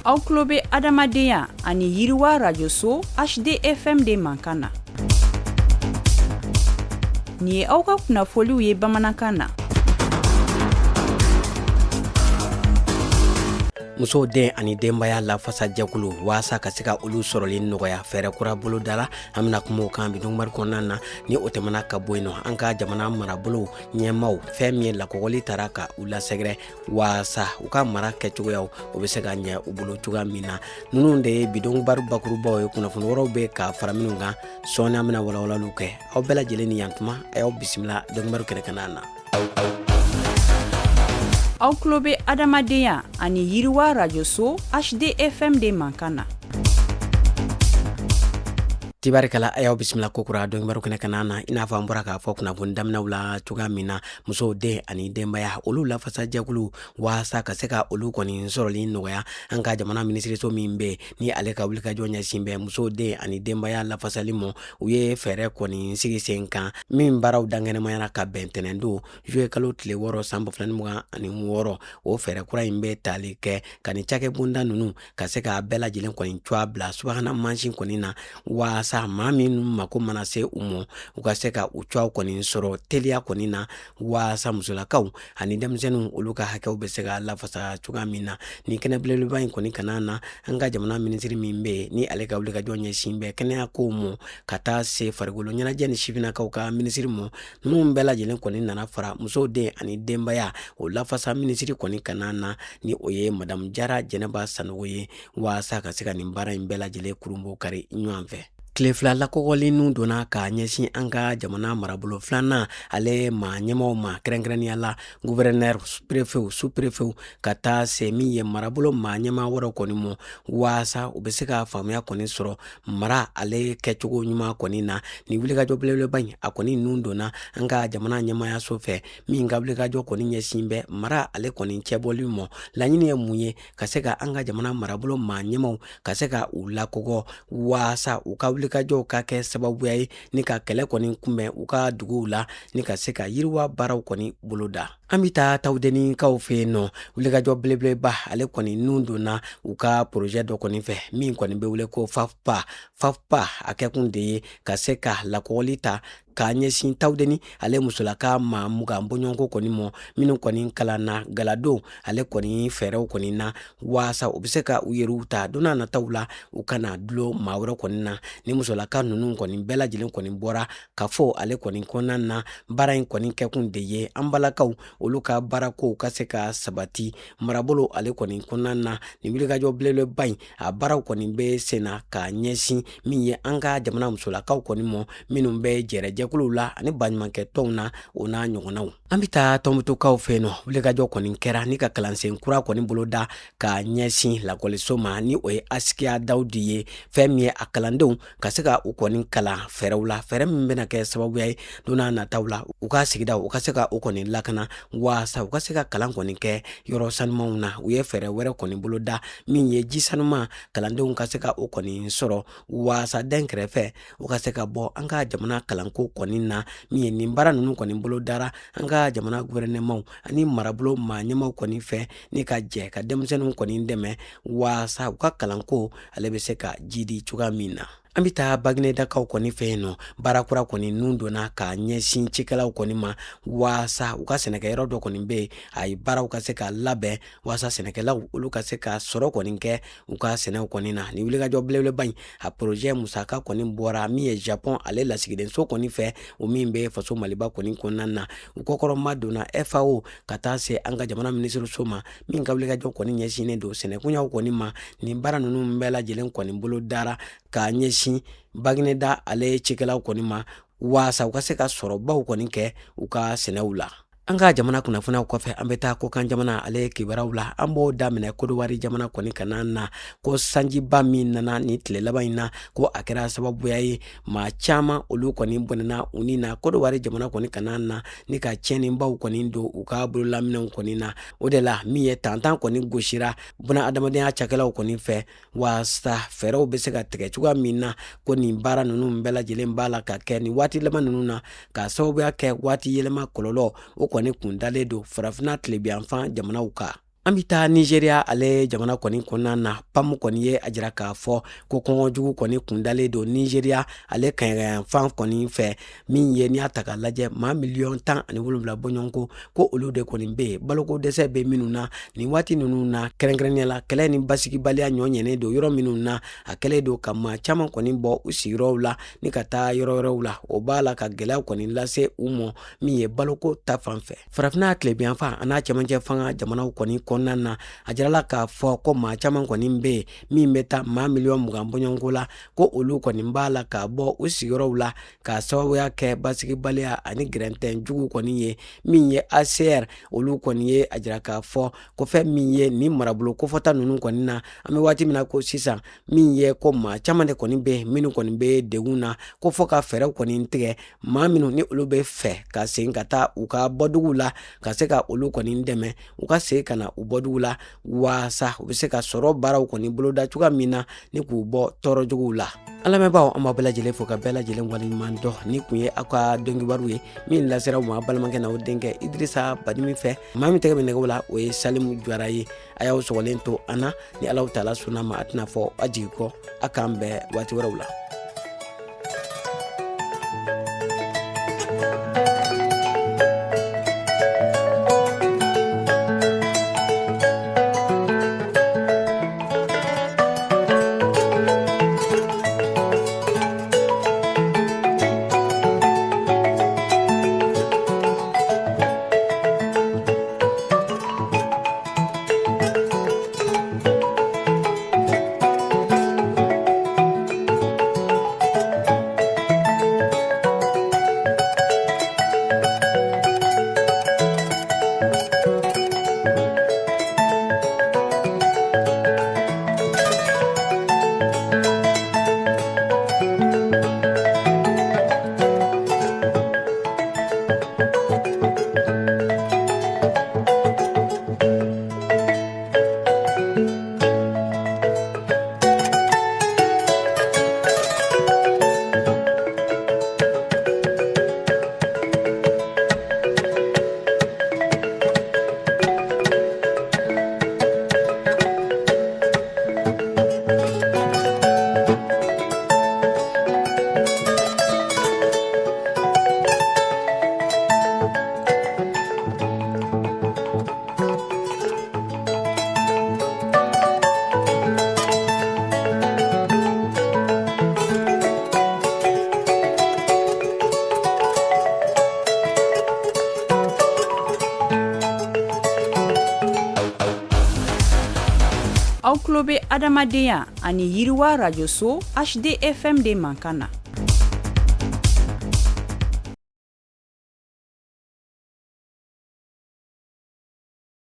Aw tulo bɛ adamadenya ani yiriwa radio so HDFM de mankan na. Ni ye aw ka kunnafoliw ye bamanankan na. Muso den ani denbaya lafasa jakulu wasa ka se ka olu sɔrɔli nɔgɔya fɛɛrɛ kura bolo dara an bɛna kuma o kan bi dɔnbari kɔnɔna na ni o tɛmɛna ka bɔ yen nɔ an ka jamana marabolo ɲɛmaw fɛn min ye lakɔgɔli tara ka u lasɛgɛrɛ wasa u ka mara kɛcogoyaw o bɛ se ka ɲɛ u bolo cogoya min na ninnu de ye bidɔnbari bakurubaw ye kunnafoni wɛrɛw bɛ ka fara minnu kan sɔɔni an bɛna walawalaliw kɛ aw bɛɛ lajɛlen ni yantuma a y'aw bisimila dɔnbari kɛnɛ na. Aw tulo bɛ adamadenya ani yiriwa radio so HDFM de mankan na. Tibarikala a y'aw bisimila kokura dɔnkibaru kɛnɛ kana na i n'a fɔ an bɔra k'a fɔ kunnafoni daminaw la cogoya min na musow den ani denbaya olu lafasa jɛkulu waasa ka se ka olu kɔni sɔrɔli nɔgɔya an ka jamana minisiriso min bɛ ni ale ka wulikajɔ ɲɛsin bɛ musow den ani denbaya lafasali mɔ u ye fɛɛrɛ kɔni sigi sen kan min baaraw dankɛnɛmayara ka bɛn tɛnɛndon juillet kalo tile 6 san 2026 o fɛɛrɛ kura in bɛ tali kɛ ka ni cakɛ bonda ninnu ka se ka bɛɛ lajɛlen kɔni cogoya bila subahana mansin kɔni na waasa maa min mako mana se u mɔ u ka se ka u cogoyaw kɔni sɔrɔ teliya kɔni na waasa musolakaw ani denmisɛnninw olu ka hakɛw bɛ se ka lafasa cogoya min na ni kɛnɛ belebeleba in kɔni kana na an ka jamana minisiri min bɛ ni ale ka wulikajɔ ɲɛsin bɛ kɛnɛya kow mɔ ka taa se farikolo ɲɛnajɛ ni sifinnakaw ka minisiri mɔ ninnu bɛɛ lajɛlen kɔni nana fara musow den ani denbaya o lafasa minisiri kɔni kana na ni o ye madamu Jara Jɛnɛba Sanogo ye waasa ka se ka nin baara in bɛɛ lajɛlen kurunbɔ kari ɲɔgɔn fɛ. Tile fila lakɔgɔlennu donna ka ɲɛsin an ka jamana marabolo filanan ale maa ɲɛmaw ma kɛrɛnkɛrɛnnenya la gouverneur préfet sous-préfet ka taa se min ye marabolo maa ɲɛma wɛrɛw kɔni mɔ waasa u bɛ se ka faamuya kɔni sɔrɔ mara ale kɛcogo ɲuman kɔni na ni wulikajɔ belebeleba in a kɔni nun donna an ka jamana ɲɛmayaso fɛ min ka wulikajɔ kɔni ɲɛsin bɛ mara ale kɔni cɛbɔli mɔ laɲini ye mun ye ka se ka an ka jamana marabolo maa ɲɛmaw ka se ka u lakɔgɔ waasa u ka wulikajɔw ka kɛ sababuya ye ni ka kɛlɛ kɔni kunbɛn u ka duguw la ni ka se ka yiriwa baaraw kɔni boloda. An bɛ taa tawudenikaw fɛ yen nɔ wulikajɔ belebeleba ale kɔni nun donna u ka projet dɔ kɔni fɛ min kɔni bɛ wele ko FAFPA a kɛkun de ye ka se ka lakɔgɔli ta k'a ɲɛsin tawudeni ale musolaka maa mugan bɔɲɔgɔnko kɔni mɔ minnu kɔni kalanna galadon ale kɔni fɛɛrɛw kɔni na waasa u bɛ se ka u yɛrɛw ta don n'a nataw la u kana dulon maa wɛrɛ kɔni na ni musolaka ninnu kɔni bɛɛ lajɛlen kɔni bɔra ka fɔ ale kɔni kɔnɔna na baara in kɔni kɛkun de ye an balakaw olu ka baarakow ka se ka sabati marabolo ale kɔni kɔnɔna na ni wulikajɔ belebeleba in a baaraw kɔni bɛ sen na k'a ɲɛsin min ye an ka jamana musolakaw kɔni mɔ minnu bɛ jɛkuluw la ani baɲumankɛ tɔnw na o n'a ɲɔgɔnnaw. An bɛ taa tɔnbutukaw fɛ yen nɔ wulikajɔ kɔni kɛra ni ka kalansen kura kɔni boloda k'a ɲɛsin lakɔliso ma ni o ye Asikiya Dawudi ye fɛn min ye a kalandenw ka se ka u kɔni kalan fɛɛrɛw la fɛɛrɛ min bɛna kɛ sababuya ye don n'a nataw la u ka sigidaw u ka se ka u kɔni lakana waasa u ka se ka kalan kɔni kɛ yɔrɔ sanumanw na u ye fɛɛrɛ wɛrɛ kɔni boloda min ye ji sanuma kalandenw ka se ka u kɔni sɔrɔ waasa den kɛrɛfɛ u ka se ka bɔ an ka jamana kalanko kɔni na min ye nin baara ninnu kɔni bolo dara an ka jamana gouvernement ani marabolo maa ɲɛmaw kɔni fɛ ni ka jɛ ka denmisɛnninw kɔni dɛmɛ waasa u ka kalanko ale bɛ se ka jidi cogoya min na. An bɛ taa Baginedakaw kɔni fɛ yen nɔ baarakura kɔni nun donna k'a ɲɛsin cikɛlaw kɔni ma waasa u ka sɛnɛkɛyɔrɔ dɔ kɔni bɛ yen a ye baaraw ka se ka labɛn waasa sɛnɛkɛlaw olu ka se ka sɔrɔ kɔni kɛ u ka sɛnɛw kɔni na ni wulikajɔ belebeleba in a projet musaka kɔni bɔra min ye Japon ale lasigidenso kɔni fɛ o min bɛ faso Maliba kɔni kɔnɔna na u kɔkɔrɔma donna FAO ka taa se an ka jamana minisiriso ma min ka wulikajɔ kɔni ɲɛsinnen don sɛnɛkunyaw kɔni ma nin baara ninnu bɛɛ lajɛlen kɔni bolo dara k'a ɲɛsin Bagineda ale cikɛlaw kɔni ma waasa u ka se ka sɔrɔbaw kɔni kɛ u ka sɛnɛw la. An ka jamana kunnafoniyaw kɔfɛ an bɛ taa kokan jamana ale kibaruw la an b'o daminɛ Kodowari jamana kɔni kana na ko sanjiba min nana ni tile laban in na ko a kɛra sababuya ye maa caman olu kɔni bɔnɛna u ni na Kodowari jamana kɔni kana na ni ka tiɲɛnibaw kɔni don u ka bololaminɛw kɔni na o de la min ye tantan kɔni gosira buna adamadenya cakɛlaw kɔni fɛ waasa fɛɛrɛw bɛ se ka tigɛ cogoya min na ko nin baara ninnu bɛɛ lajɛlen b'a la ka kɛ ni waati laban ninnu na ka sababuya kɛ waati yɛlɛma kɔlɔlɔ o kɔni kun dalen don farafinna tilebiyanfan jamanaw kan. An bi taa Nigeria ale jamana kɔni kɔnɔna na PAM kɔni ye a jira k'a fɔ ko kɔngɔjugu kɔni kundalen don Nigeria ale kaɲagayan fan kɔni fɛ min ye n'i y'a ta k'a lajɛ maa 17 bɔɲɔgɔnko ko olu de kɔni be baloko dɛsɛ be minnu na nin waati ninnu na kɛrɛnkɛrɛnnenya la kɛlɛ ni basigibaliya ɲɔɲɛnen don yɔrɔ minnu na a kɛlen don ka maa caman kɔni bɔ u sigiyɔrɔw la ni ka taa yɔrɔ wɛrɛw la o b'a la ka gɛlɛya kɔni lase u mɔ min ye baloko ta fan fɛ. Farafinna tilebiyanfan a n'a cɛmancɛ fanga jamanaw kɔni kɔnɔna na a jirala k'a fɔ ko maa caman kɔni be yen min bɛ taa maa 20 bɔɲɔgɔnko la ko olu kɔni b'a la ka bɔ u sigiyɔrɔw la k'a sababuya kɛ basigibaliya ani gɛrɛntɛn jugu kɔni ye min ye ACR olu kɔni ye a jira k'a fɔ ko fɛn min ye ni marabolo kofɔta ninnu kɔni na an bɛ waati min na ko sisan min ye ko maa caman de kɔni be minnu kɔni be degun na ko fɔ ka fɛɛrɛw kɔni tigɛ maa minnu ni olu be fɛ ka segin ka taa u ka bɔdugu la ka se ka olu kɔni dɛmɛ u ka segin ka na u bɔdugu la waasa u bɛ se ka sɔrɔ baaraw kɔni boloda cogoya min na ni k'u bɔ tɔɔrɔjuguw la. An lamɛnbaaw an b'a bɛɛ lajɛlen fo ka bɛɛ lajɛlen waleɲuman dɔn ni kun ye aw ka dɔnkibaru ye min lasera u ma balimakɛ na o denkɛ Idrisa Badimi fɛ maa min tɛgɛ bɛ nɛgɛw la o ye Salimu Jwara ye a y'aw sɔgɔlen to an na ni Alahu Taala sɔnna ma a tɛna fɔ a jigi kɔ a k'an bɛɛ waati wɛrɛw la. Aw tulo bɛ adamadenya ani yiriwa radio so HDFM de mankan na.